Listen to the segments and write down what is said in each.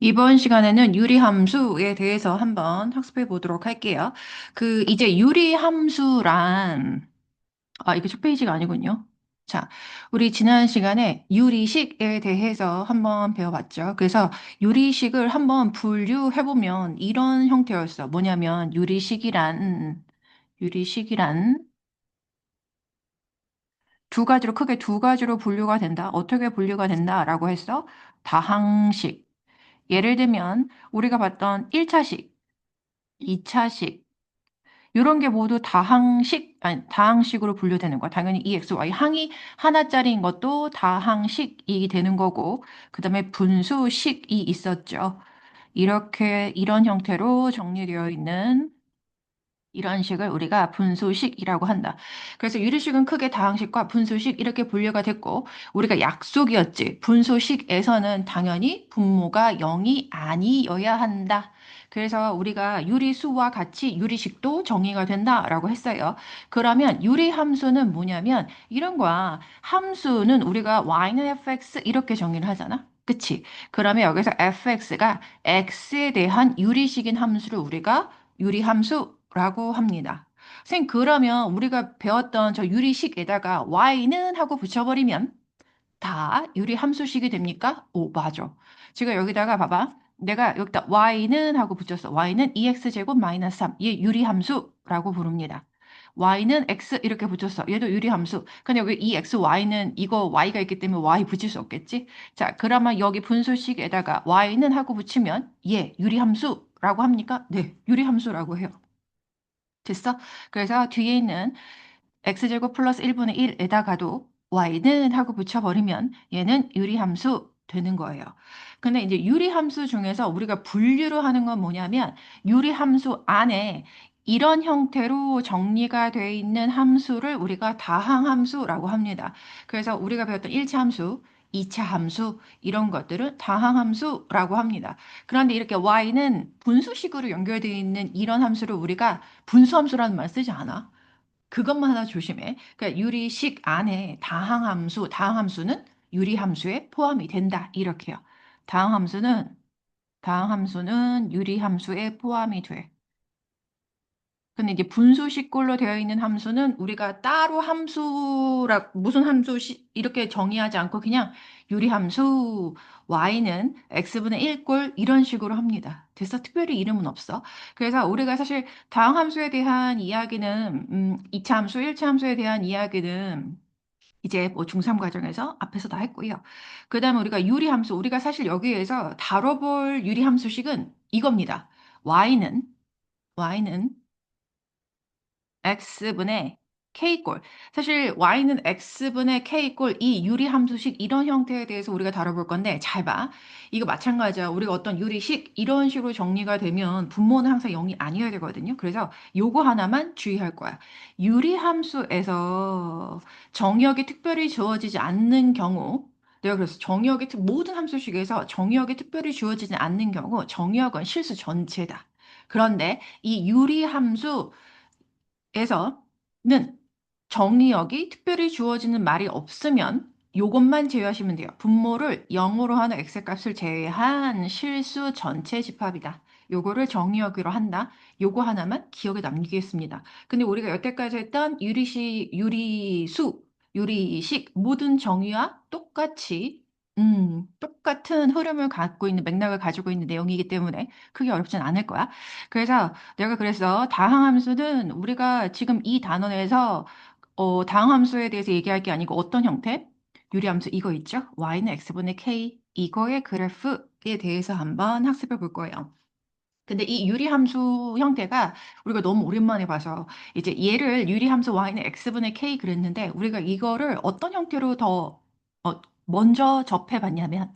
이번 시간에는 유리함수에 대해서 한번 학습해 보도록 할게요. 이제 유리함수란, 이게 첫 페이지가 아니군요. 자, 우리 지난 시간에 유리식에 대해서 한번 배워봤죠. 그래서 유리식을 한번 분류해보면 이런 형태였어. 뭐냐면, 유리식이란 크게 두 가지로 분류가 된다. 어떻게 분류가 된다라고 했어? 다항식. 예를 들면, 우리가 봤던 1차식, 2차식, 이런 게 모두 다항식으로 분류되는 거야. 당연히 이 x, y 항이 하나짜리인 것도 다항식이 되는 거고, 그 다음에 분수식이 있었죠. 이런 형태로 정리되어 있는 이런 식을 우리가 분수식이라고 한다. 그래서 유리식은 크게 다항식과 분수식 이렇게 분류가 됐고, 우리가 약속이었지. 분수식에서는 당연히 분모가 0이 아니어야 한다. 그래서 우리가 유리수와 같이 유리식도 정의가 된다라고 했어요. 그러면 유리함수는 뭐냐면 이런 거야. 함수는 우리가 y는 fx 이렇게 정의를 하잖아. 그치? 그러면 여기서 fx가 x에 대한 유리식인 함수를 우리가 유리함수라고 합니다. 선생님, 그러면 우리가 배웠던 저 유리식에다가 y는 하고 붙여버리면 다 유리함수식이 됩니까? 오, 맞아. 지금 여기다가 봐봐. 내가 여기다 y는 하고 붙였어. y는 2x제곱 마이너스 3. 얘 유리함수라고 부릅니다. y는 x 이렇게 붙였어. 얘도 유리함수. 근데 여기 2xy는 이거 y가 있기 때문에 y 붙일 수 없겠지? 자, 그러면 여기 분수식에다가 y는 하고 붙이면 얘 유리함수라고 합니까? 네, 유리함수라고 해요. 됐어? 그래서 뒤에 있는 x제곱 플러스 1분의 1에다가도 y는 하고 붙여버리면 얘는 유리함수 되는 거예요. 근데 이제 유리함수 중에서 우리가 분류를 하는 건 뭐냐면 유리함수 안에 이런 형태로 정리가 되어 있는 함수를 우리가 다항함수라고 합니다. 그래서 우리가 배웠던 1차 함수, 2차 함수 이런 것들은 다항함수라고 합니다. 그런데 이렇게 y는 분수식으로 연결되어 있는 이런 함수를 우리가 분수함수라는 말 쓰지 않아. 그것만 하나 조심해. 그러니까 유리식 안에 다항함수는 유리함수에 포함이 된다. 이렇게요. 다항함수는, 다항함수는 유리함수에 포함이 돼. 근데 이제 분수식꼴로 되어 있는 함수는 우리가 따로 무슨 이렇게 정의하지 않고 그냥 유리함수 y는 x분의 1꼴 이런 식으로 합니다. 됐어? 특별히 이름은 없어. 그래서 우리가 사실 다항함수에 대한 이야기는 2차 함수, 1차 함수에 대한 이야기는 이제 뭐 중3 과정에서 앞에서 다 했고요. 그 다음에 우리가 유리함수, 우리가 사실 여기에서 다뤄볼 유리함수식은 이겁니다. y는 x분의 k꼴. 사실 y는 x분의 k꼴 이 유리함수식 이런 형태에 대해서 우리가 다뤄볼 건데 잘 봐. 이거 마찬가지야. 우리가 어떤 유리식 이런 식으로 정리가 되면 분모는 항상 0이 아니어야 되거든요. 그래서 요거 하나만 주의할 거야. 유리함수에서 정의역이 특별히 주어지지 않는 경우 내가 그래서 모든 함수식에서 정의역이 특별히 주어지지 않는 경우 정의역은 실수 전체다. 그런데 이 유리함수 에서는 정의역이 특별히 주어지는 말이 없으면 요것만 제외하시면 돼요. 분모를 0으로 하는 x값을 제외한 실수 전체 집합이다. 요거를 정의역으로 한다. 요거 하나만 기억에 남기겠습니다. 근데 우리가 여태까지 했던 유리식 모든 정의와 똑같은 흐름을 갖고 있는 맥락을 가지고 있는 내용이기 때문에 크게 어렵진 않을 거야. 그래서 내가 그래서 다항함수는 우리가 지금 이 단원에서 다항함수에 대해서 얘기할 게 아니고 어떤 형태? 유리함수 이거 있죠? y는 x분의 k 이거의 그래프에 대해서 한번 학습해 볼 거예요. 근데 이 유리함수 형태가 우리가 너무 오랜만에 봐서 이제 얘를 유리함수 y는 x분의 k 그랬는데 우리가 이거를 어떤 형태로 더 먼저 접해 봤냐면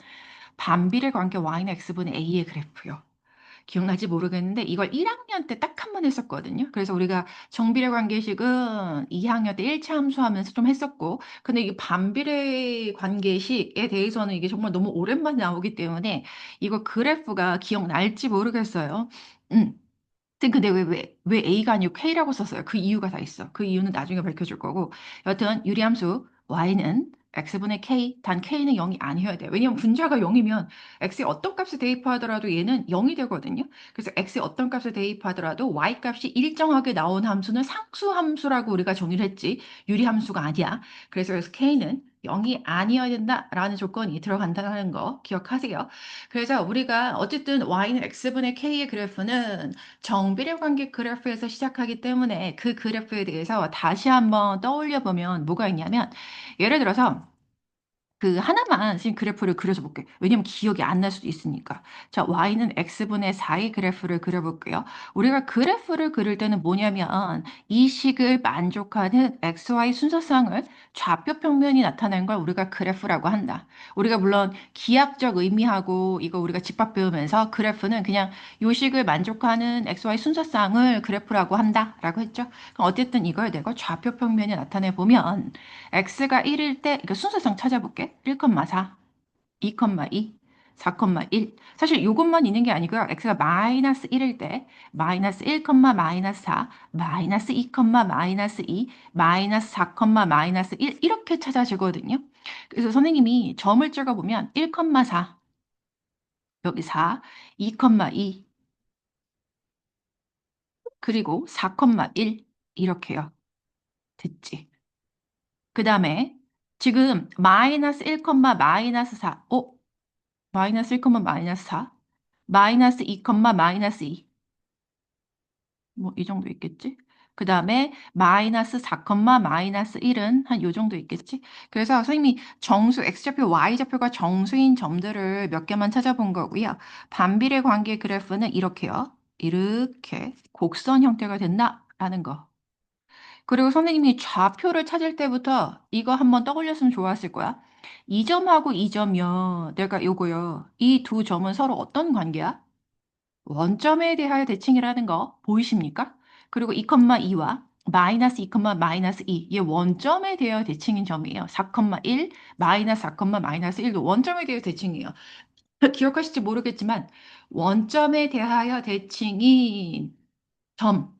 반비례 관계 y는 x분의 a의 그래프요. 기억나지 모르겠는데 이걸 1학년 때 딱 한 번 했었거든요. 그래서 우리가 정비례 관계식은 2학년 때 1차 함수하면서 좀 했었고 근데 이 반비례 관계식에 대해서는 이게 정말 너무 오랜만에 나오기 때문에 이거 그래프가 기억날지 모르겠어요. 음. 근데 왜 A가 아니고 K라고 썼어요? 그 이유가 다 있어. 그 이유는 나중에 밝혀줄 거고. 여튼 유리함수 Y는 x분의 k, 단 k는 0이 아니어야 돼요. 왜냐면 분자가 0이면 x의 어떤 값을 대입하더라도 얘는 0이 되거든요. 그래서 x의 어떤 값을 대입하더라도 y 값이 일정하게 나온 함수는 상수 함수라고 우리가 정의를 했지 유리 함수가 아니야. 그래서 k는 0이 아니어야 된다라는 조건이 들어간다는 거 기억하세요. 그래서 우리가 어쨌든 y는 x분의 k의 그래프는 정비례 관계 그래프에서 시작하기 때문에 그 그래프에 대해서 다시 한번 떠올려 보면 뭐가 있냐면 예를 들어서 그 하나만 지금 그래프를 그려줘 볼게요. 왜냐면 기억이 안 날 수도 있으니까. 자, y는 x분의 4의 그래프를 그려볼게요. 우리가 그래프를 그릴 때는 뭐냐면 이 식을 만족하는 xy 순서상을 좌표 평면이 나타낸 걸 우리가 그래프라고 한다. 우리가 물론 기하적 의미하고 이거 우리가 집합 배우면서 그래프는 그냥 요 식을 만족하는 xy 순서상을 그래프라고 한다라고 했죠. 그럼 어쨌든 이걸 내가 좌표 평면이 나타내 보면 x가 1일 때, 이거 순서상 찾아볼게. 1,4, 2,2, 4,1. 사실 이것만 있는 게 아니고요. x가 마이너스 1일 때, 마이너스 1, 마이너스 4, 마이너스 2, 마이너스 2, 마이너스 4, 마이너스 1 이렇게 찾아지거든요. 그래서 선생님이 점을 찍어보면 1,4, 여기 4, 2,2, 그리고 4,1 이렇게요. 됐지? 그 다음에 지금 마이너스 1, 마이너스 4, 마이너스 1, 마이너스 4, 마이너스 2, 마이너스 2. 뭐, 이 정도 있겠지? 그 다음에 마이너스 4, 마이너스 1은 한 요 정도 있겠지? 그래서 선생님이 정수, x좌표, y좌표가 정수인 점들을 몇 개만 찾아본 거고요. 반비례 관계 그래프는 이렇게요. 이렇게 곡선 형태가 된다라는 거. 그리고 선생님이 좌표를 찾을 때부터 이거 한번 떠올렸으면 좋았을 거야. 이 점하고 이 점이요. 내가 요거요. 이 두 점은 서로 어떤 관계야? 원점에 대하여 대칭이라는 거 보이십니까? 그리고 2,2와 마이너스 2, 마이너스 2. 얘 원점에 대하여 대칭인 점이에요. 4,1, 마이너스 4, 마이너스 1도 원점에 대하여 대칭이에요. 기억하실지 모르겠지만 원점에 대하여 대칭인 점.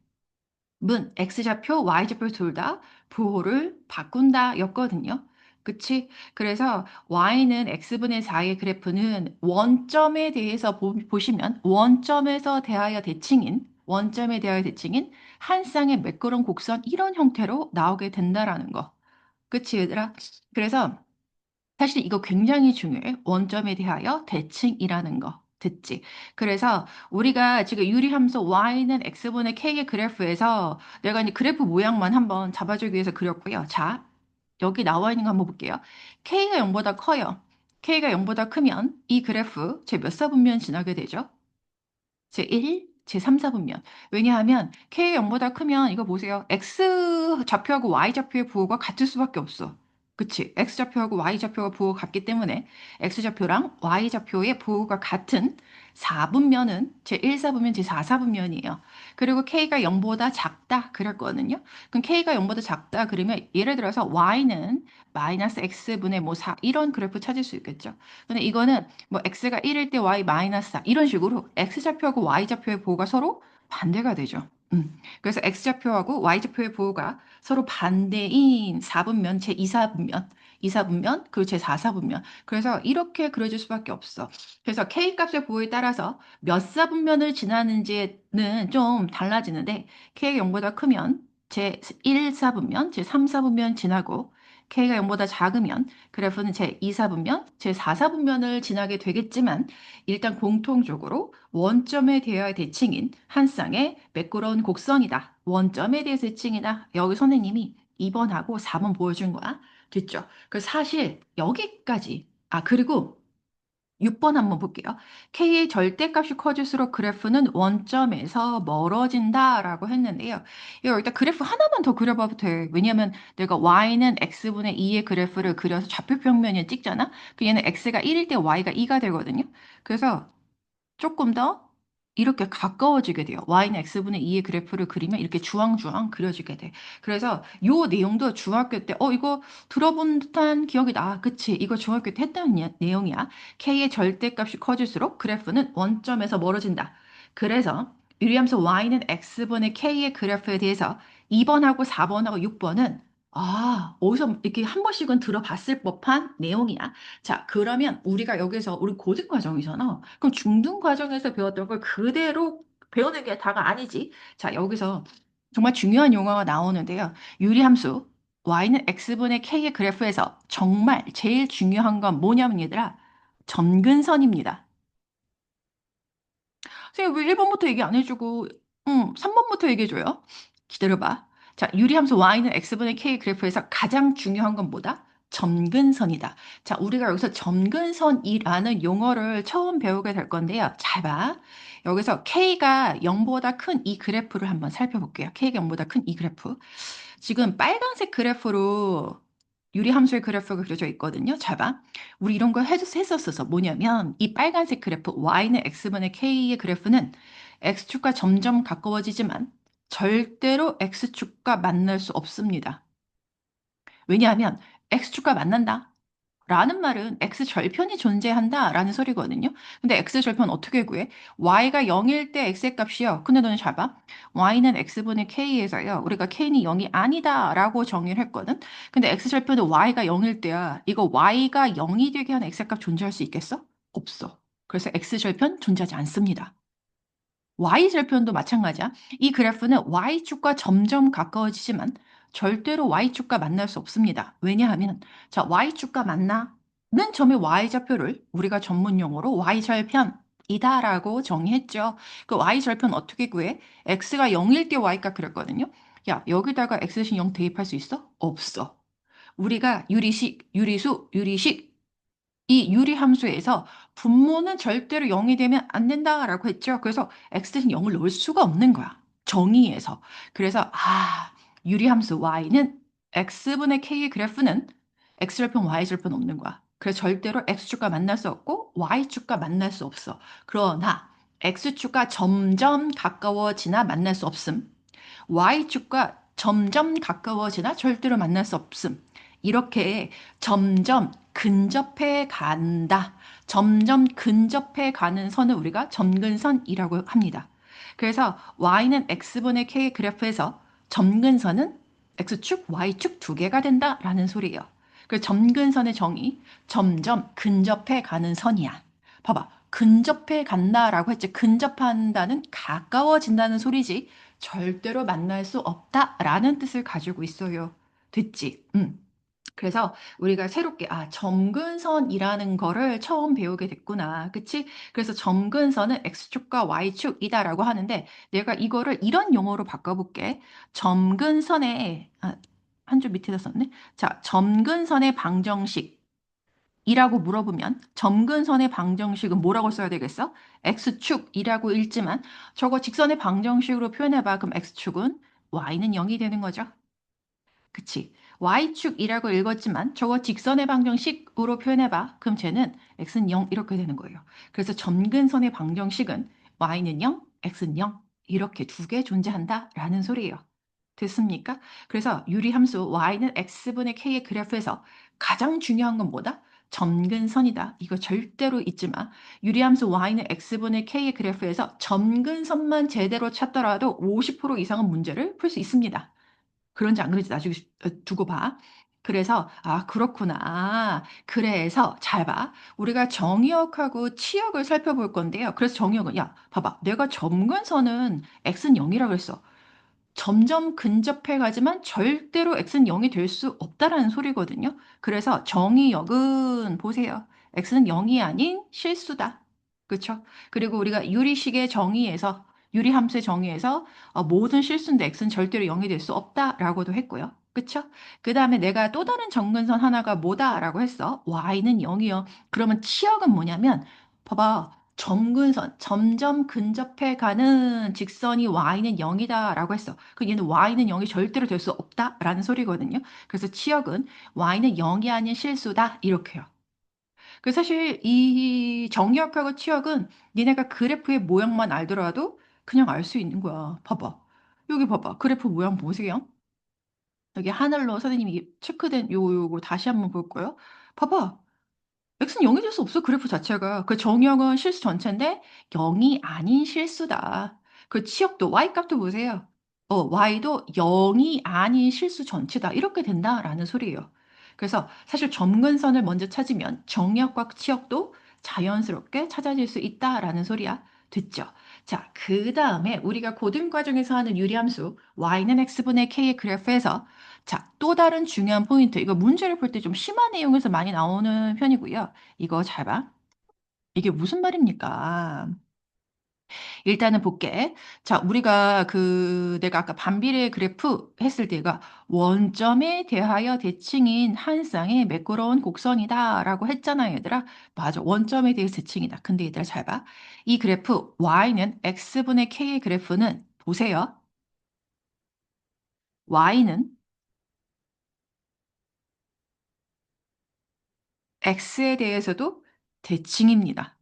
문, X좌표, Y좌표 둘 다 부호를 바꾼다 였거든요. 그치? 그래서 Y는 X분의 4의 그래프는 원점에 대해서 보시면 원점에서 대하여 대칭인 원점에 대하여 대칭인 한 쌍의 매끄러운 곡선 이런 형태로 나오게 된다라는 거. 그치, 얘들아? 그래서 사실 이거 굉장히 중요해. 원점에 대하여 대칭이라는 거. 듣지? 그래서 우리가 지금 유리함수 y는 x분의 k의 그래프에서 내가 이제 그래프 모양만 한번 잡아주기 위해서 그렸고요. 자, 여기 나와 있는 거 한번 볼게요. k가 0보다 커요. k가 0보다 크면 이 그래프 제 몇 사분면 지나게 되죠? 제1, 제3사분면. 왜냐하면 K가 0보다 크면 이거 보세요. X좌표하고 Y좌표의 부호가 같을 수밖에 없어. 그치? X좌표하고 Y좌표가 부호가 같기 때문에 X좌표랑 Y좌표의 부호가 같은 4분면은 제1사분면, 제4사분면이에요. 그리고 K가 0보다 작다 그랬거든요. 그럼 K가 0보다 작다 그러면 예를 들어서 Y는 마이너스 X분의 뭐 4 이런 그래프 찾을 수 있겠죠. 근데 이거는 뭐 x가 1일 때 y 마이너스 4 이런 식으로 x좌표하고 y좌표의 부호가 서로 반대가 되죠. 그래서 x좌표하고 y좌표의 부호가 서로 반대인 4분면 제2사분면 2사분면 그리고 제4사분면 그래서 이렇게 그려질 수밖에 없어. 그래서 k 값의 부호에 따라서 몇 사분면을 지나는지는 좀 달라지는데 k가 0보다 크면 제1사분면 제3사분면 지나고 k가 0보다 작으면 그래프는 제2사분면, 제4사분면을 지나게 되겠지만 일단 공통적으로 원점에 대하여 대칭인 한 쌍의 매끄러운 곡선이다. 원점에 대해서 대칭이다. 여기 선생님이 2번하고 4번 보여준 거야. 됐죠? 그 사실 여기까지. 아, 그리고 6번 한번 볼게요. K의 절대값이 커질수록 그래프는 원점에서 멀어진다라고 했는데요. 이거 일단 그래프 하나만 더 그려봐도 돼. 왜냐면 내가 Y는 X분의 2의 그래프를 그려서 좌표 평면에 찍잖아? 그 얘는 X가 1일 때 Y가 2가 되거든요. 그래서 조금 더 이렇게 가까워지게 돼요. y는 x분의 2의 그래프를 그리면 이렇게 주황주황 그려지게 돼. 그래서 요 내용도 중학교 때, 이거 들어본 듯한 기억이 나. 그치? 이거 중학교 때 했던 내용이야. k의 절대값이 커질수록 그래프는 원점에서 멀어진다. 그래서 유리함수 y는 x분의 k의 그래프에 대해서 2번하고 4번하고 6번은 어디서 이렇게 한 번씩은 들어봤을 법한 내용이야. 자, 그러면 우리가 여기서, 우리 고등 과정이잖아. 그럼 중등 과정에서 배웠던 걸 그대로 배우는 게 다가 아니지. 자, 여기서 정말 중요한 용어가 나오는데요. 유리함수, y는 x분의 k의 그래프에서 정말 제일 중요한 건 뭐냐면 얘들아, 점근선입니다. 선생님 왜 1번부터 얘기 안 해주고 3번부터 얘기해줘요? 기다려봐. 자, 유리함수 y는 x분의 k 그래프에서 가장 중요한 건 뭐다? 점근선이다. 자, 우리가 여기서 점근선이라는 용어를 처음 배우게 될 건데요. 잘 봐. 여기서 k가 0보다 큰 이 그래프를 한번 살펴볼게요. k가 0보다 큰 이 그래프. 지금 빨간색 그래프로 유리함수의 그래프가 그려져 있거든요. 잘 봐. 우리 이런 거 했었어. 뭐냐면 이 빨간색 그래프 y는 x분의 k의 그래프는 x축과 점점 가까워지지만 절대로 x축과 만날 수 없습니다. 왜냐하면 x축과 만난다. 라는 말은 x절편이 존재한다 라는 소리거든요. 근데 x절편 어떻게 구해? y가 0일 때 x의 값이요. 근데 너는 잘 봐. y는 x분의 k에서요. 우리가 k는 0이 아니다 라고 정의를 했거든. 근데 x절편은 y가 0일 때야. 이거 y가 0이 되게 하는 x의 값 존재할 수 있겠어? 없어. 그래서 x절편 존재하지 않습니다. Y절편도 마찬가지야. 이 그래프는 Y축과 점점 가까워지지만 절대로 Y축과 만날 수 없습니다. 왜냐하면 자, Y축과 만나는 점의 Y좌표를 우리가 전문 용어로 Y절편이다라고 정의했죠. 그 Y절편 어떻게 구해? X가 0일 때 Y값 그렸거든요. 야, 여기다가 X신 0 대입할 수 있어? 없어. 우리가 유리식, 유리수, 유리식 이 유리함수에서 분모는 절대로 0이 되면 안 된다라고 했죠. 그래서 x는 0을 넣을 수가 없는 거야. 정의에서. 그래서 유리함수 y는 x분의 k의 그래프는 x절편 y절편 없는 거야. 그래서 절대로 x축과 만날 수 없고 y축과 만날 수 없어. 그러나 x축과 점점 가까워지나 만날 수 없음. Y축과 점점 가까워지나 절대로 만날 수 없음. 이렇게 점점 근접해 간다. 점점 근접해 가는 선을 우리가 점근선이라고 합니다. 그래서 y는 x분의 k 그래프에서 점근선은 x축, y축 두 개가 된다라는 소리예요. 그 점근선의 정의, 점점 근접해 가는 선이야. 봐봐. 근접해 간다라고 했지. 근접한다는 가까워진다는 소리지. 절대로 만날 수 없다라는 뜻을 가지고 있어요. 됐지? 그래서 우리가 새롭게 점근선이라는 거를 처음 배우게 됐구나. 그치? 그래서 점근선은 X축과 Y축이다라고 하는데 내가 이거를 이런 용어로 바꿔볼게. 점근선의 한 줄 밑에다 썼네. 자, 점근선의 방정식 이라고 물어보면 점근선의 방정식은 뭐라고 써야 되겠어? X축이라고 읽지만 저거 직선의 방정식으로 표현해봐. 그럼 X축은 Y는 0이 되는 거죠. 그치? Y축이라고 읽었지만 저거 직선의 방정식으로 표현해봐. 그럼 쟤는 X는 0 이렇게 되는 거예요. 그래서 점근선의 방정식은 Y는 0, X는 0 이렇게 두 개 존재한다라는 소리예요. 됐습니까? 그래서 유리함수 y는 x분의 k의 그래프에서 가장 중요한 건 뭐다? 점근선이다. 이거 절대로 잊지 마. 유리함수 y는 x분의 k의 그래프에서 점근선만 제대로 찾더라도 50% 이상은 문제를 풀 수 있습니다. 그런지 안 그런지 나중에 두고 봐. 그래서 그렇구나. 그래서 잘 봐. 우리가 정의역하고 치역을 살펴볼 건데요. 그래서 정의역은 야 봐봐. 내가 점근선은 x는 0이라고 했어. 점점 근접해 가지만 절대로 x는 0이 될 수 없다라는 소리거든요. 그래서 정의역은 보세요. x는 0이 아닌 실수다. 그렇죠? 그리고 우리가 유리식의 정의에서 유리함수의 정의에서 모든 실수인데 x는 절대로 0이 될 수 없다라고도 했고요. 그렇죠? 그 다음에 내가 또 다른 점근선 하나가 뭐다라고 했어? y는 0이요. 그러면 치역은 뭐냐면 봐봐. 점근선, 점점 근접해 가는 직선이 y는 0이다 라고 했어. 그 얘는 y는 0이 절대로 될 수 없다 라는 소리거든요. 그래서 치역은 y는 0이 아닌 실수다 이렇게요. 그 사실 이 정의역하고 치역은 니네가 그래프의 모양만 알더라도 그냥 알 수 있는 거야. 봐봐. 여기 봐봐. 그래프 모양 보세요. 여기 하늘로 선생님이 체크된 요거 다시 한번 볼 거예요. 봐봐. x는 0이 될 수 없어, 그래프 자체가. 그 정의역은 실수 전체인데 0이 아닌 실수다. 그 치역도 y 값도 보세요. y도 0이 아닌 실수 전체다. 이렇게 된다라는 소리예요. 그래서 사실 점근선을 먼저 찾으면 정역과 치역도 자연스럽게 찾아질 수 있다라는 소리야. 됐죠? 자, 그 다음에 우리가 고등 과정에서 하는 유리함수 y는 x분의 k의 그래프에서 자, 또 다른 중요한 포인트. 이거 문제를 풀 때 좀 심한 내용에서 많이 나오는 편이고요. 이거 잘 봐. 이게 무슨 말입니까? 일단은 볼게. 자, 우리가 내가 아까 반비례 그래프 했을 때가 원점에 대하여 대칭인 한 쌍의 매끄러운 곡선이다라고 했잖아요, 얘들아. 맞아. 원점에 대해서 대칭이다. 근데 얘들아 잘 봐. 이 그래프 y는 x분의 k의 그래프는 보세요. y는 x에 대해서도 대칭입니다.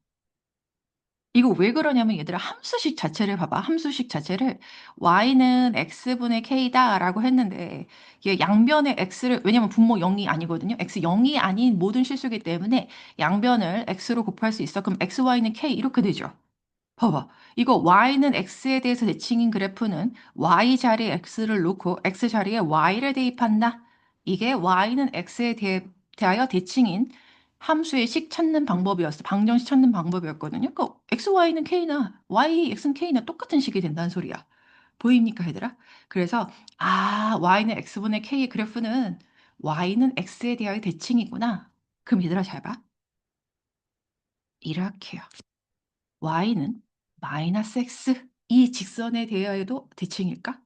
이거 왜 그러냐면 얘들아 함수식 자체를 봐봐. 함수식 자체를 y는 x분의 k다라고 했는데 이게 양변의 x를 왜냐면 분모 0이 아니거든요. x 0이 아닌 모든 실수기 때문에 양변을 x로 곱할 수 있어. 그럼 xy는 k 이렇게 되죠. 봐봐. 이거 y는 x에 대해서 대칭인 그래프는 y 자리에 x를 놓고 x 자리에 y를 대입한다. 이게 y는 x에 대하여 대칭인 함수의 식 찾는 방법이었어. 방정식 찾는 방법이었거든요. 그러니까 xy는 k나 y, x는 k나 똑같은 식이 된다는 소리야. 보입니까, 얘들아? 그래서 y는 x분의 k의 그래프는 y는 x에 대하여 대칭이구나. 그럼 얘들아 잘 봐. 이렇게요. y는 마이너스 x 이 직선에 대하여도 대칭일까?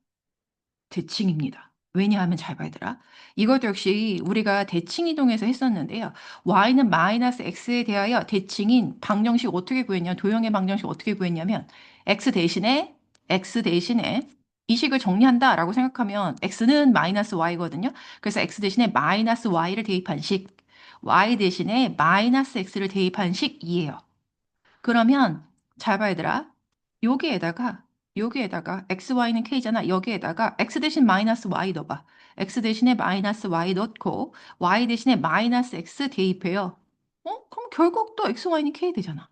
대칭입니다. 왜냐하면 잘 봐야 되라. 이것도 역시 우리가 대칭 이동에서 했었는데요. y는 마이너스 x에 대하여 대칭인 방정식 어떻게 구했냐? 도형의 방정식 어떻게 구했냐면 x 대신에 이 식을 정리한다라고 생각하면 x는 마이너스 y거든요. 그래서 x 대신에 마이너스 y를 대입한 식, y 대신에 마이너스 x를 대입한 식이에요. 그러면 잘 봐 얘들아. 여기에다가 xy는 k잖아. 여기에다가 x 대신 마이너스 y 넣어봐. x 대신에 마이너스 y 넣고 y 대신에 마이너스 x 대입해요. 그럼 결국 또 xy는 k 되잖아.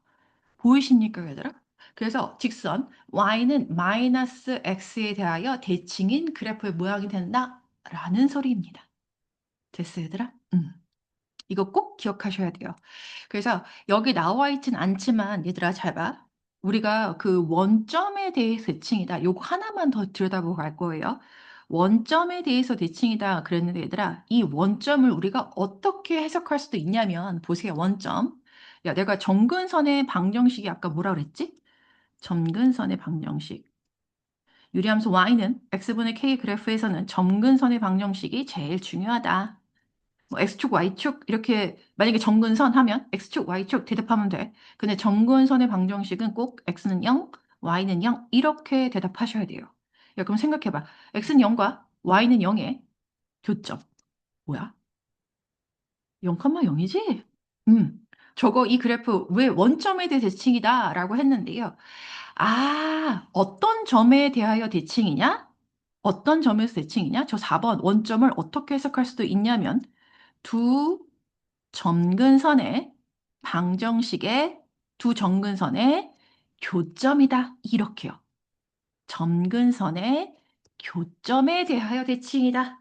보이십니까 얘들아? 그래서 직선 y는 마이너스 x에 대하여 대칭인 그래프의 모양이 된다 라는 소리입니다. 됐어 얘들아? 이거 꼭 기억하셔야 돼요. 그래서 여기 나와 있진 않지만 얘들아 잘 봐. 우리가 그 원점에 대해서 대칭이다. 요거 하나만 더 들여다보고 갈 거예요. 원점에 대해서 대칭이다 그랬는데 얘들아 이 원점을 우리가 어떻게 해석할 수도 있냐면 보세요. 원점. 야 내가 점근선의 방정식이 아까 뭐라 그랬지? 점근선의 방정식. 유리함수 y는 x분의 k 그래프에서는 점근선의 방정식이 제일 중요하다. 뭐 X축, Y축 이렇게 만약에 정근선 하면 X축, Y축 대답하면 돼. 근데 정근선의 방정식은 꼭 X는 0, Y는 0 이렇게 대답하셔야 돼요. 야, 그럼 생각해봐. X는 0과 Y는 0의 교점. 뭐야? 0,0이지? 저거 이 그래프 왜 원점에 대해 대칭이다 라고 했는데요. 어떤 점에 대하여 대칭이냐? 어떤 점에서 대칭이냐? 저 4번 원점을 어떻게 해석할 수도 있냐면 두 점근선의 방정식의 두 점근선의 교점이다. 이렇게요. 점근선의 교점에 대하여 대칭이다.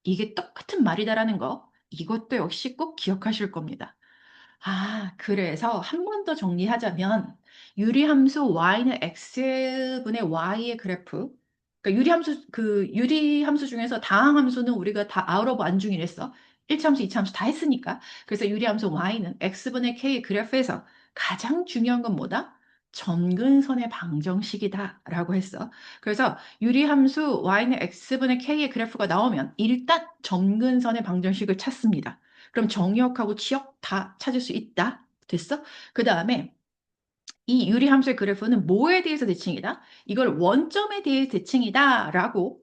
이게 똑같은 말이다라는 거. 이것도 역시 꼭 기억하실 겁니다. 그래서 한 번 더 정리하자면 유리함수 y는 x분의 y의 그래프 그러니까 유리함수 중에서 다항함수는 우리가 다 out of 안중이랬어. 1차 함수, 2차 함수 다 했으니까. 그래서 유리함수 y는 x분의 k 그래프에서 가장 중요한 건 뭐다? 점근선의 방정식이다 라고 했어. 그래서 유리함수 y는 x분의 k의 그래프가 나오면 일단 점근선의 방정식을 찾습니다. 그럼 정역하고 치역 다 찾을 수 있다. 됐어? 그 다음에 이 유리함수의 그래프는 뭐에 대해서 대칭이다? 이걸 원점에 대해 대칭이다. 라고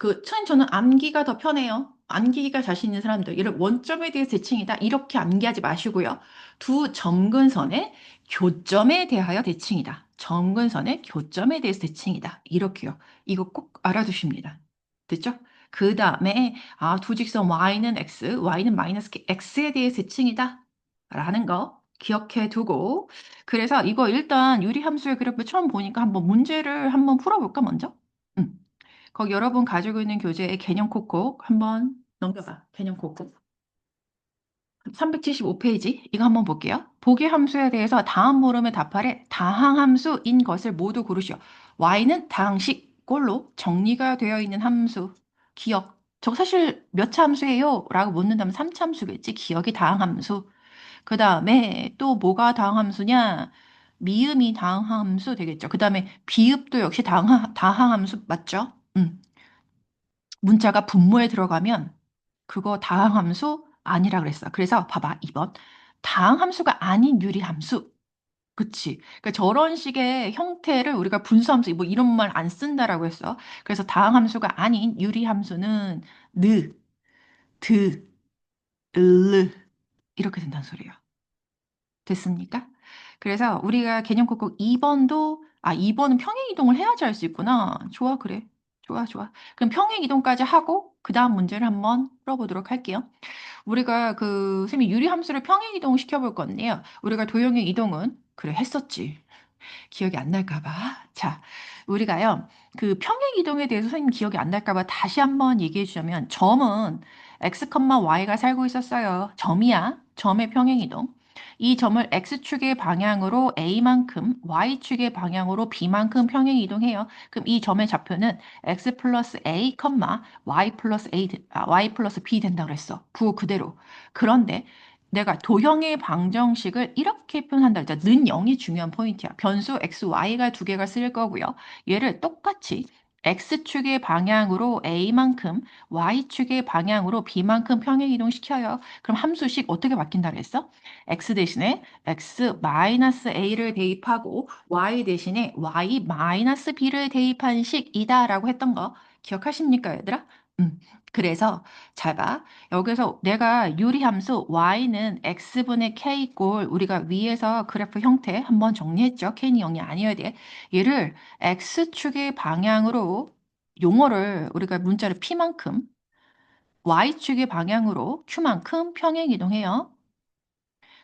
선생님 저는 암기가 더 편해요. 암기가 자신 있는 사람들 이를 원점에 대해서 대칭이다. 이렇게 암기하지 마시고요. 두 점근선의 교점에 대하여 대칭이다. 점근선의 교점에 대해서 대칭이다. 이렇게요. 이거 꼭 알아두십니다. 됐죠? 그 다음에 두 직선 y는 x, y는 마이너스 x에 대해 대칭이다. 라는 거 기억해 두고 그래서 이거 일단 유리함수의 그래프 처음 보니까 한번 문제를 한번 풀어볼까 먼저? 음. 거기 여러분 가지고 있는 교재의 개념 콕콕 한번 넘겨봐. 개념 콕콕. 375페이지 이거 한번 볼게요. 보기 함수에 대해서 다음 물음에 답하래. 다항함수인 것을 모두 고르시오. y는 다항식 꼴로 정리가 되어 있는 함수. 기억. 저 사실 몇 차 함수예요? 라고 묻는다면 3차 함수겠지. 기억이 다항함수. 그 다음에 또 뭐가 다항함수냐? 미음이 다항함수 되겠죠. 그 다음에 비읍도 역시 다항함수 맞죠? 문자가 분모에 들어가면 그거 다항함수 아니라 그랬어. 그래서 봐봐, 2번. 다항함수가 아닌 유리함수. 그치. 그러니까 저런 식의 형태를 우리가 분수함수, 뭐 이런 말 안 쓴다라고 했어. 그래서 다항함수가 아닌 유리함수는 느, 드, 을 이렇게 된다는 소리예요. 됐습니까? 그래서 우리가 개념 콕콕 2번도 2번은 평행 이동을 해야지 할 수 있구나. 좋아, 그래. 좋아, 좋아. 그럼 평행 이동까지 하고 그 다음 문제를 한번 풀어보도록 할게요. 우리가 선생님이 유리함수를 평행 이동 시켜볼 건데요. 우리가 도형의 이동은 그래 했었지. 기억이 안 날까 봐. 자, 우리가요. 그 평행 이동에 대해서 선생님 기억이 안 날까 봐 다시 한번 얘기해 주자면 점은 x, y가 살고 있었어요. 점이야. 점의 평행 이동. 이 점을 x축의 방향으로 a만큼, y축의 방향으로 b만큼 평행 이동해요. 그럼 이 점의 좌표는 x 플러스 a, y 플러스 y 플러스 b 된다 그랬어. 부호 그대로. 그런데 내가 도형의 방정식을 이렇게 표현한다. 는 0이 중요한 포인트야. 변수 x, y가 두 개가 쓸 거고요. 얘를 똑같이 x축의 방향으로 a만큼, y축의 방향으로 b만큼 평행 이동시켜요. 그럼 함수식 어떻게 바뀐다 그랬어? x 대신에 x 마이너스 a를 대입하고 y 대신에 y 마이너스 b를 대입한 식이다라고 했던 거 기억하십니까, 얘들아? 그래서 잘 봐. 여기서 내가 유리함수 y는 x분의 k 꼴 우리가 위에서 그래프 형태 한번 정리했죠. k는 0이 아니어야 돼. 얘를 x축의 방향으로 용어를 우리가 문자를 p만큼 y축의 방향으로 q만큼 평행 이동해요.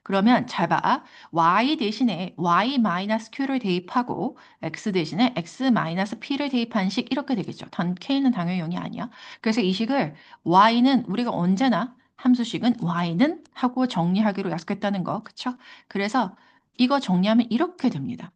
그러면 잘 봐. y 대신에 y-q를 대입하고 x 대신에 x-p를 대입한 식 이렇게 되겠죠. k는 당연히 0이 아니야. 그래서 이 식을 y는 우리가 언제나 함수식은 y는 하고 정리하기로 약속했다는 거. 그쵸? 그래서 이거 정리하면 이렇게 됩니다.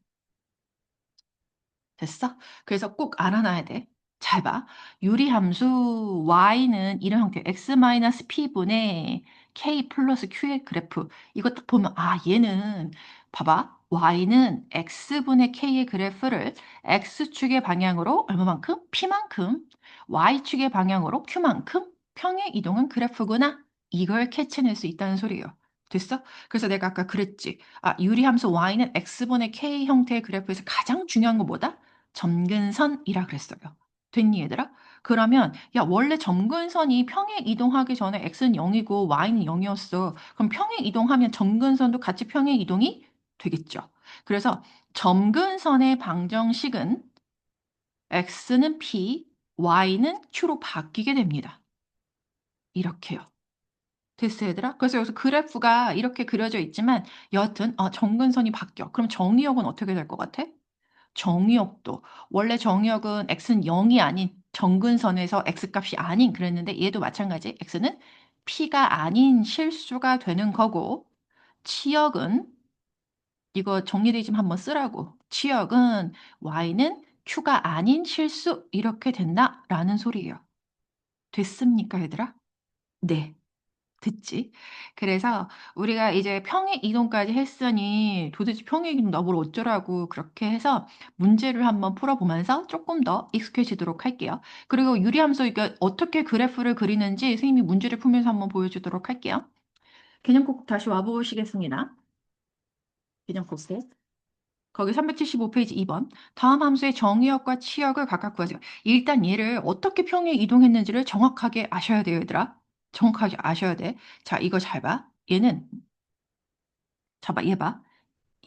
됐어? 그래서 꼭 알아놔야 돼. 잘 봐. 유리함수 y는 이런 형태 x-p분의 k 플러스 q의 그래프. 이거 딱 보면 얘는 봐봐. y는 x분의 k의 그래프를 x축의 방향으로 얼마만큼? p만큼 y축의 방향으로 q만큼 평행 이동한 그래프구나. 이걸 캐치해낼 수 있다는 소리예요. 됐어? 그래서 내가 아까 그랬지. 유리함수 y는 x분의 k 형태의 그래프에서 가장 중요한 거 뭐다? 점근선이라 그랬어요. 됐니 얘들아? 그러면 야 원래 점근선이 평행 이동하기 전에 x는 0이고 y는 0이었어. 그럼 평행 이동하면 점근선도 같이 평행 이동이 되겠죠. 그래서 점근선의 방정식은 x는 p, y는 q로 바뀌게 됩니다. 이렇게요. 됐어 얘들아? 그래서 여기서 그래프가 이렇게 그려져 있지만 여하튼 점근선이 바뀌어. 그럼 정의역은 어떻게 될 것 같아? 정의역도 원래 정의역은 x는 0이 아닌 정근선에서 x값이 아닌 그랬는데 얘도 마찬가지 x는 p가 아닌 실수가 되는 거고 치역은 이거 정리되어 있지만 한번 쓰라고 치역은 y는 q가 아닌 실수 이렇게 된다라는 소리예요. 됐습니까 얘들아? 네. 됐지. 그래서 우리가 이제 평행 이동까지 했으니 도대체 평행 이동 나 뭘 어쩌라고 그렇게 해서 문제를 한번 풀어보면서 조금 더 익숙해지도록 할게요. 그리고 유리함수 이게 어떻게 그래프를 그리는지 선생님이 문제를 풀면서 한번 보여주도록 할게요. 개념 꼭 다시 와보시겠습니다. 개념 꼭. 거기 375페이지 2번. 다음 함수의 정의역과 치역을 각각 구하세요. 일단 얘를 어떻게 평행 이동했는지를 정확하게 아셔야 돼요, 얘들아. 정확하게 아셔야 돼. 자, 이거 잘 봐. 얘는 봐봐, 얘 봐.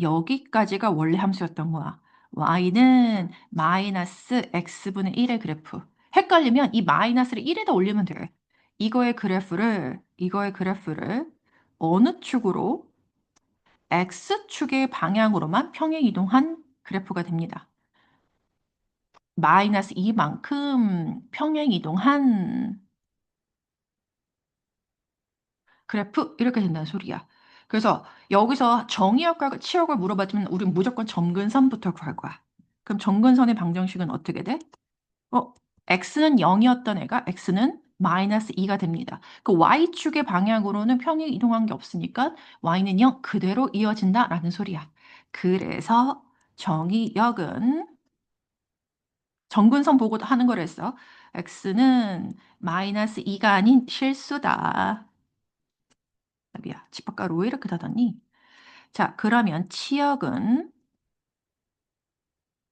여기까지가 원래 함수였던 거야. y는 마이너스 x분의 1의 그래프. 헷갈리면 이 마이너스를 1에다 올리면 돼. 이거의 그래프를 어느 축으로? x축의 방향으로만 평행 이동한 그래프가 됩니다. 마이너스 2만큼 평행 이동한 그래프 이렇게 된다는 소리야. 그래서 여기서 정의역과 치역을 물어봤지만 우린 무조건 점근선부터 구할 거야. 그럼 점근선의 방정식은 어떻게 돼? x는 0이었던 애가 x는 마이너스 2가 됩니다. 그 y축의 방향으로는 평행 이동한 게 없으니까 y는 0 그대로 이어진다라는 소리야. 그래서 정의역은 정근선 보고 하는 거랬어. x는 마이너스 2가 아닌 실수다. 답이야. 집합가로 왜 이렇게 닫았니? 자, 그러면 치역은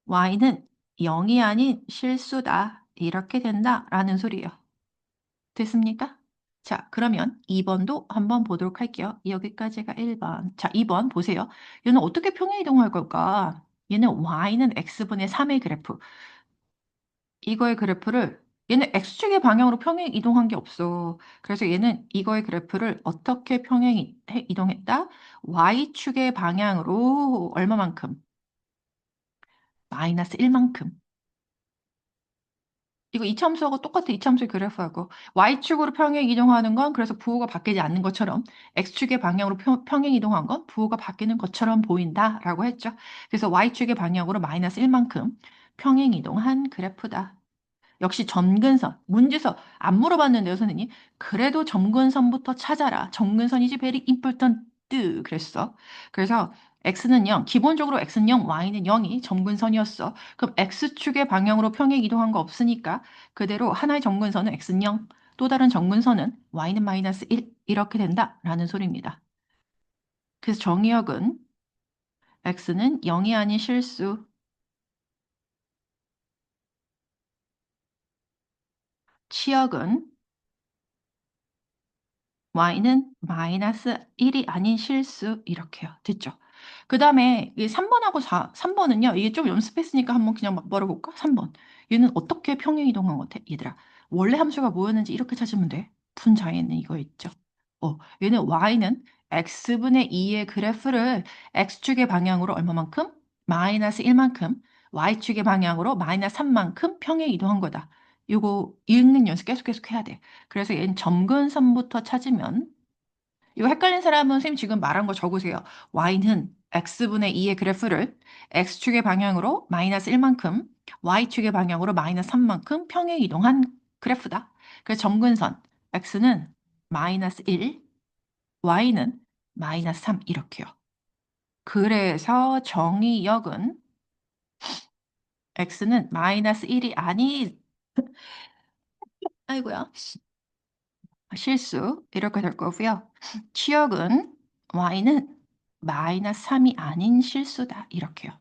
y는 0이 아닌 실수다. 이렇게 된다라는 소리예요. 됐습니까? 자, 그러면 2번도 한번 보도록 할게요. 여기까지가 1번. 자, 2번 보세요. 얘는 어떻게 평행 이동할 걸까? 얘는 y는 x분의 3의 그래프. 이거의 그래프를 얘는 x축의 방향으로 평행 이동한 게 없어. 그래서 얘는 이거의 그래프를 어떻게 평행 이동했다? y축의 방향으로 얼마만큼? 마이너스 1만큼. 이거 이참수하고 똑같아. 이참수의 그래프하고. y축으로 평행 이동하는 건 그래서 부호가 바뀌지 않는 것처럼 x축의 방향으로 평행 이동한 건 부호가 바뀌는 것처럼 보인다라고 했죠. 그래서 y축의 방향으로 마이너스 1만큼 평행 이동한 그래프다. 역시 점근선. 문제서 안 물어봤는데요, 선생님. 그래도 점근선부터 찾아라. 점근선이지 very important. 그랬어. 그래서 x는 0. 기본적으로 x는 0, y는 0이 점근선이었어. 그럼 x축의 방향으로 평행 이동한 거 없으니까 그대로 하나의 점근선은 x는 0, 또 다른 점근선은 y는 마이너스 1 이렇게 된다라는 소리입니다. 그래서 정의역은 x는 0이 아닌 실수, 치역은 y는 마이너스 1이 아닌 실수 이렇게요. 됐죠? 그 다음에 3번하고 3번은요. 이게 좀 연습했으니까 한번 그냥 막 물어볼까? 3번. 얘는 어떻게 평행 이동한 것 같아? 얘들아. 원래 함수가 뭐였는지 이렇게 찾으면 돼. 분자에는 이거 있죠. 얘는 y는 x분의 2의 그래프를 x축의 방향으로 얼마만큼? 마이너스 1만큼, y축의 방향으로 마이너스 3만큼 평행 이동한 거다. 이거 읽는 연습 계속 해야 돼. 그래서 얘는 점근선부터 찾으면 이거 헷갈린 사람은 선생님 지금 말한 거 적으세요. y는 x분의 2의 그래프를 x축의 방향으로 마이너스 1만큼, y축의 방향으로 마이너스 3만큼 평행 이동한 그래프다. 그래서 점근선 x는 마이너스 1, y는 마이너스 3 이렇게요. 그래서 정의역은 x는 마이너스 1이 아닌 아이고야 실수 이렇게 될 거고요. 치역은 y는 마이너스 3이 아닌 실수다 이렇게요.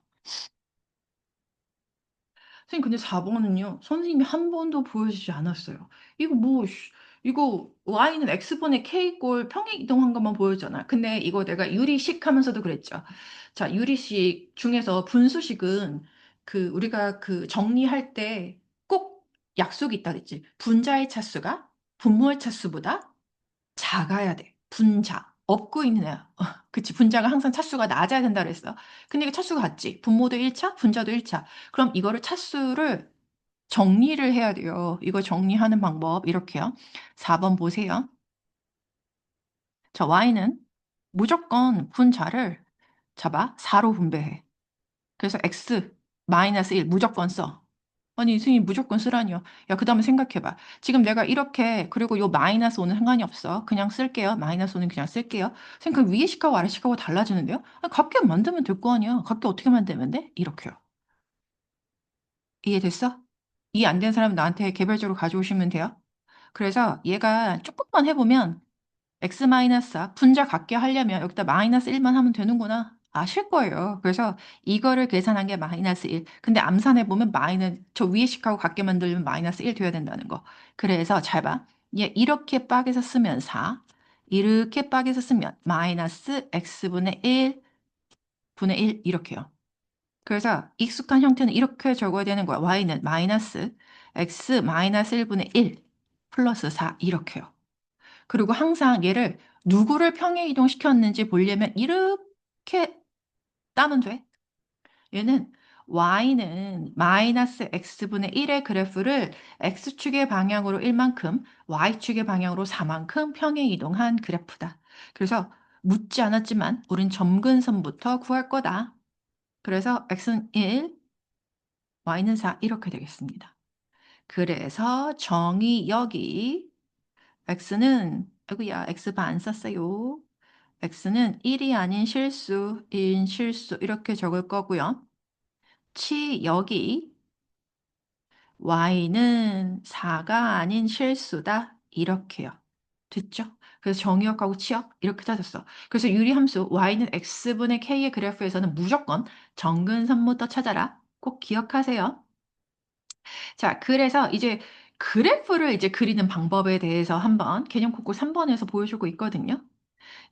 선생님 근데 4번은요. 선생님이 한 번도 보여주지 않았어요. 이거 뭐 이거 y는 x분의 k꼴 평행 이동한 것만 보여주잖아. 근데 이거 내가 유리식 하면서도 그랬죠. 자, 유리식 중에서 분수식은 그 우리가 그 정리할 때 꼭 약속이 있다 그랬지. 분자의 차수가 분모의 차수보다 작아야 돼. 분자. 업고 있는 애야. 그치. 분자가 항상 차수가 낮아야 된다 그랬어. 근데 이게 차수가 같지. 분모도 1차, 분자도 1차. 그럼 이거를 차수를 정리를 해야 돼요. 이거 정리하는 방법 이렇게요. 4번 보세요. 자, y는 무조건 분자를 잡아 4로 분배해. 그래서 x 마이너스 1 무조건 써. 아니, 선생님 무조건 쓰라니요. 야, 그 다음에 생각해봐. 지금 내가 이렇게, 그리고 요 마이너스 5는 상관이 없어. 그냥 쓸게요. 마이너스 5는 그냥 쓸게요. 선생님, 그 위에 식하고 아래 식하고 달라지는데요? 아니, 각각 만들면 될 거 아니야. 각각 어떻게 만들면 돼? 이렇게요. 이해됐어? 이해 안 된 사람은 나한테 개별적으로 가져오시면 돼요. 그래서 얘가 조금만 해보면 x 마이너스 4 분자 같게 하려면 여기다 마이너스 1만 하면 되는구나 아실 거예요. 그래서 이거를 계산한 게 마이너스 1. 근데 암산해보면 저 위에 식하고 같게 만들려면 마이너스 1 돼야 된다는 거. 그래서 잘 봐. 얘 이렇게 빡에서 쓰면 4. 이렇게 빡에서 쓰면 마이너스 x분의 1 분의 1 이렇게요. 그래서 익숙한 형태는 이렇게 적어야 되는 거야. y는 마이너스 x 마이너스 1분의 1 플러스 4 이렇게요. 그리고 항상 얘를 누구를 평행 이동시켰는지 보려면 이렇게 따면 돼. 얘는 y는 마이너스 x분의 1의 그래프를 x축의 방향으로 1만큼, y축의 방향으로 4만큼 평행 이동한 그래프다. 그래서 묻지 않았지만 우린 점근선부터 구할 거다. 그래서 x는 1, y는 4 이렇게 되겠습니다. 그래서 정의 여기 x는 아이고야 x바 안 썼어요. x는 1이 아닌 실수인 실수 이렇게 적을 거고요. 치 여기 y는 4가 아닌 실수다 이렇게요. 됐죠? 그래서 정의역하고 치역 이렇게 찾았어. 그래서 유리함수 y는 x분의 k의 그래프에서는 무조건 정근선부터 찾아라. 꼭 기억하세요. 자, 그래서 이제 그래프를 이제 그리는 방법에 대해서 한번 개념 콕구 3번에서 보여주고 있거든요.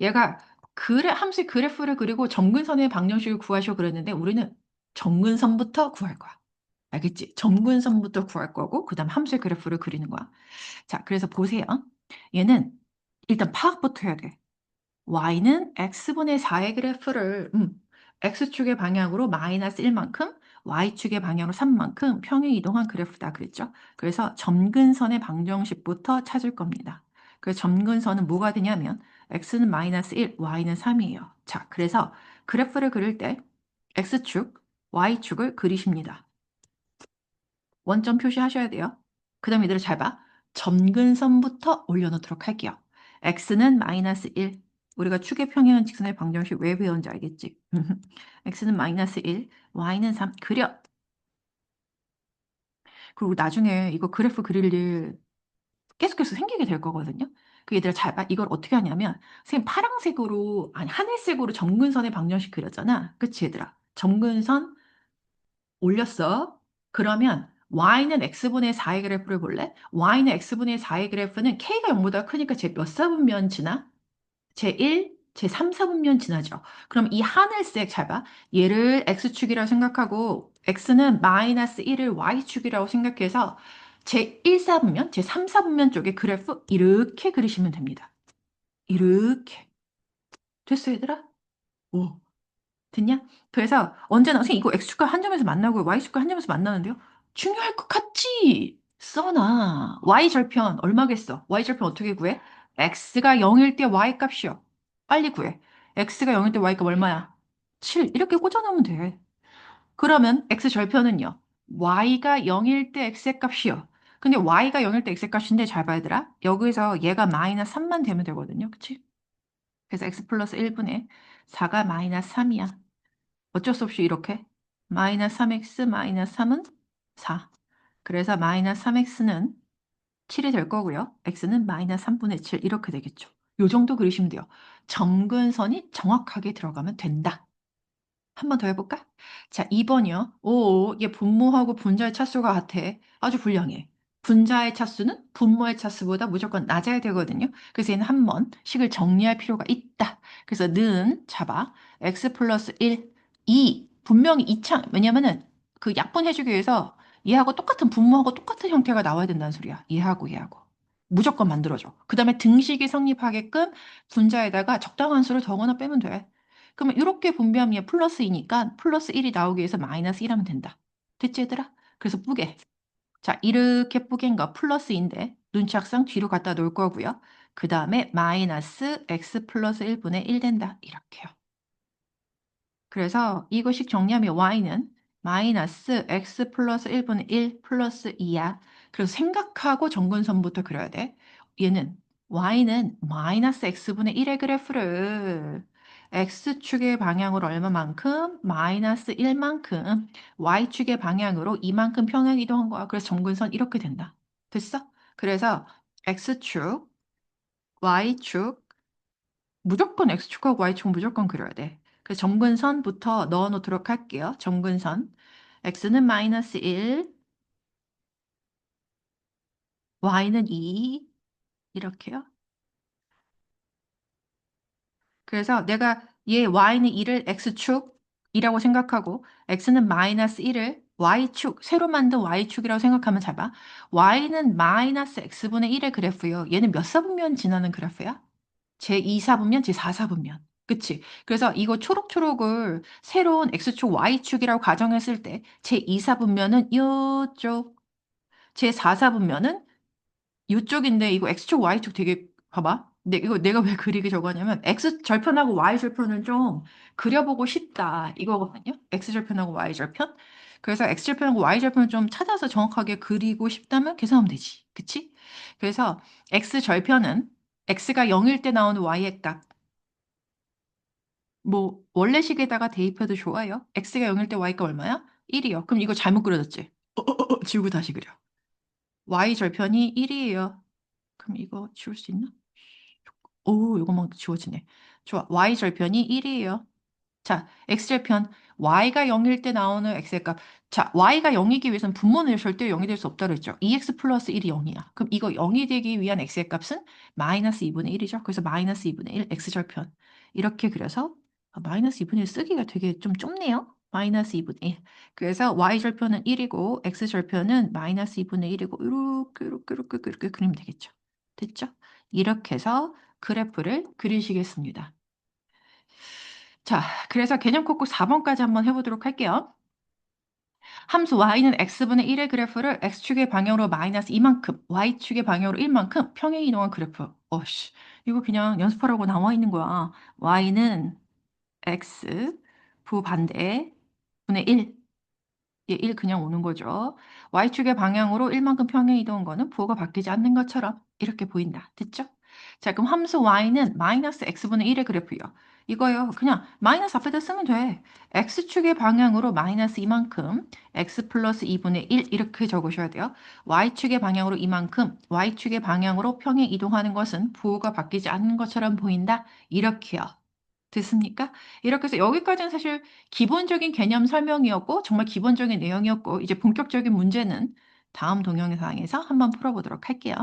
얘가 함수의 그래프를 그리고 점근선의 방정식을 구하시오 그랬는데 우리는 점근선부터 구할 거야. 알겠지? 점근선부터 구할 거고 그다음 함수의 그래프를 그리는 거야. 자, 그래서 보세요. 얘는 일단 파악부터 해야 돼. y는 x분의 4의 그래프를 x축의 방향으로 마이너스 1만큼 y축의 방향으로 3만큼 평행 이동한 그래프다 그랬죠. 그래서 점근선의 방정식부터 찾을 겁니다. 그래서 점근선은 뭐가 되냐면 x는 마이너스 1, y는 3이에요. 자, 그래서 그래프를 그릴 때 x축, y축을 그리십니다. 원점 표시하셔야 돼요. 그 다음에 얘들아 잘 봐. 점근선부터 올려놓도록 할게요. x는 마이너스 1. 우리가 축의 평행은 직선의 방정식 왜 배웠는지 알겠지? x는 마이너스 1, y는 3. 그려. 그리고 나중에 이거 그래프 그릴 일 계속해서 생기게 될 거거든요. 그 얘들아 잘 봐. 이걸 어떻게 하냐면 선생님 파란색으로 아니 하늘색으로 점근선의 방정식 그렸잖아. 그치 얘들아? 점근선 올렸어. 그러면 y는 x분의 4의 그래프를 볼래? y는 x분의 4의 그래프는 k가 0보다 크니까 제 몇 사분면 지나? 제 1, 제 3, 4분면 지나죠. 그럼 이 하늘색 잘 봐. 얘를 x축이라고 생각하고 x는 마이너스 1을 y축이라고 생각해서 제 1, 4분면, 제 3, 4분면 쪽에 그래프 이렇게 그리시면 됩니다. 이렇게. 됐어 얘들아? 오. 됐냐? 그래서 언제나 선생님 이거 x축과 한 점에서 만나고 y축과 한 점에서 만나는데요. 중요할 것 같지? 써놔. y절편 얼마겠어? y절편 어떻게 구해? x가 0일 때 y 값이요. 빨리 구해. x가 0일 때 y 값 얼마야? 7. 이렇게 꽂아놓으면 돼. 그러면 x절편은요. y가 0일 때 x의 값이요. 근데 y가 0일 때 x의 값인데 잘 봐야 되라. 여기서 얘가 마이너스 3만 되면 되거든요. 그치? 그래서 x 플러스 1분의 4가 마이너스 3이야. 어쩔 수 없이 이렇게 마이너스 3x 마이너스 3은 4. 그래서 마이너스 3x는 7이 될 거고요. x는 마이너스 3분의 7 이렇게 되겠죠. 요 정도 그리시면 돼요. 점근선이 정확하게 들어가면 된다. 한 번 더 해볼까? 자, 2번이요. 오, 얘 분모하고 분자의 차수가 같아. 아주 불량해. 분자의 차수는 분모의 차수보다 무조건 낮아야 되거든요. 그래서 얘는 한 번 식을 정리할 필요가 있다. 그래서 는 잡아. x 플러스 1, 2. 분명히 이창. 왜냐면은 그 약분해주기 위해서 얘하고 똑같은 분모하고 똑같은 형태가 나와야 된다는 소리야. 얘하고. 무조건 만들어줘. 그 다음에 등식이 성립하게끔 분자에다가 적당한 수를 더거나 빼면 돼. 그러면 이렇게 분배하면 얘 플러스 2니까 플러스 1이 나오기 위해서 마이너스 1 하면 된다. 됐지 얘들아? 그래서 뿌개. 자, 이렇게 뿌갠 거 플러스인데 눈치학상 뒤로 갖다 놓을 거고요. 그 다음에 마이너스 x 플러스 1분의 1 된다. 이렇게요. 그래서 이거식 정리하면 y는 마이너스 x 플러스 1분의 1 플러스 2야. 그래서 생각하고 정근선부터 그려야 돼. 얘는 y는 마이너스 x분의 1의 그래프를 x축의 방향으로 얼마만큼? 마이너스 1만큼 y축의 방향으로 이만큼 평행 이동한 거야. 그래서 정근선 이렇게 된다. 됐어? 그래서 x축, y축, 무조건 x축하고 y축은 무조건 그려야 돼. 그래서 점근선부터 넣어 놓도록 할게요. 점근선. x는 마이너스 1, y는 2 이렇게요. 그래서 내가 얘 y는 2를 x축이라고 생각하고 x는 마이너스 1을 y축, 새로 만든 y축이라고 생각하면 잘 봐. y는 마이너스 x분의 1의 그래프요. 얘는 몇 사분면 지나는 그래프야? 제 2사분면, 제 4사분면. 그치? 그래서 이거 초록초록을 새로운 x축, y축이라고 가정했을 때 제2사분면은 요쪽, 제4사분면은 요쪽인데 이거 x축, y축 되게 봐봐. 이거 내가 왜 그리게 적었냐면 x 절편하고 y 절편을 좀 그려보고 싶다 이거거든요. x 절편하고 y 절편. 그래서 x 절편하고 y 절편을 좀 찾아서 정확하게 그리고 싶다면 계산하면 되지. 그치? 그래서 x 절편은 x가 0일 때 나오는 y의 값. 뭐 원래식에다가 대입해도 좋아요. x가 0일 때 y가 얼마야? 1이요. 그럼 이거 잘못 그려졌지? 지우고 다시 그려. y 절편이 1이에요. 그럼 이거 지울 수 있나? 오, 이거만 지워지네. 좋아. y절편이 1이에요. 자, x절편. y가 0일 때 나오는 x의 값. 자, y가 0이기 위해서는 분모는 절대 0이 될 수 없다고 했죠. 2x 플러스 1이 0이야. 그럼 이거 0이 되기 위한 x의 값은 마이너스 2분의 1이죠. 그래서 마이너스 2분의 1 x절편. 이렇게 그려서 마이너스 2분의 1 쓰기가 되게 좀 좁네요. 마이너스 2분의 1. 그래서 y절편은 1이고 x절편은 마이너스 2분의 1이고 이렇게 그리면 되겠죠. 됐죠? 이렇게 해서 그래프를 그리시겠습니다. 자, 그래서 개념 콕콕 4번까지 한번 해보도록 할게요. 함수 y는 x분의 1의 그래프를 x축의 방향으로 마이너스 이만큼, y축의 방향으로 1만큼 평행 이동한 그래프. 어씨, 이거 그냥 연습하라고 나와 있는 거야. y는 x 부반대 분의 1. 예, 1 그냥 오는 거죠. y축의 방향으로 1만큼 평행 이동한 거는 부호가 바뀌지 않는 것처럼 이렇게 보인다. 됐죠? 자, 그럼 함수 y는 마이너스 x분의 1의 그래프요. 이거요. 그냥 마이너스 앞에다 쓰면 돼. x축의 방향으로 마이너스 이만큼, x 플러스 2분의 1 이렇게 적으셔야 돼요. y축의 방향으로 이만큼, y축의 방향으로 평행 이동하는 것은 부호가 바뀌지 않는 것처럼 보인다. 이렇게요. 됐습니까? 이렇게 해서 여기까지는 사실 기본적인 개념 설명이었고 정말 기본적인 내용이었고 이제 본격적인 문제는 다음 동영상에서 한번 풀어보도록 할게요.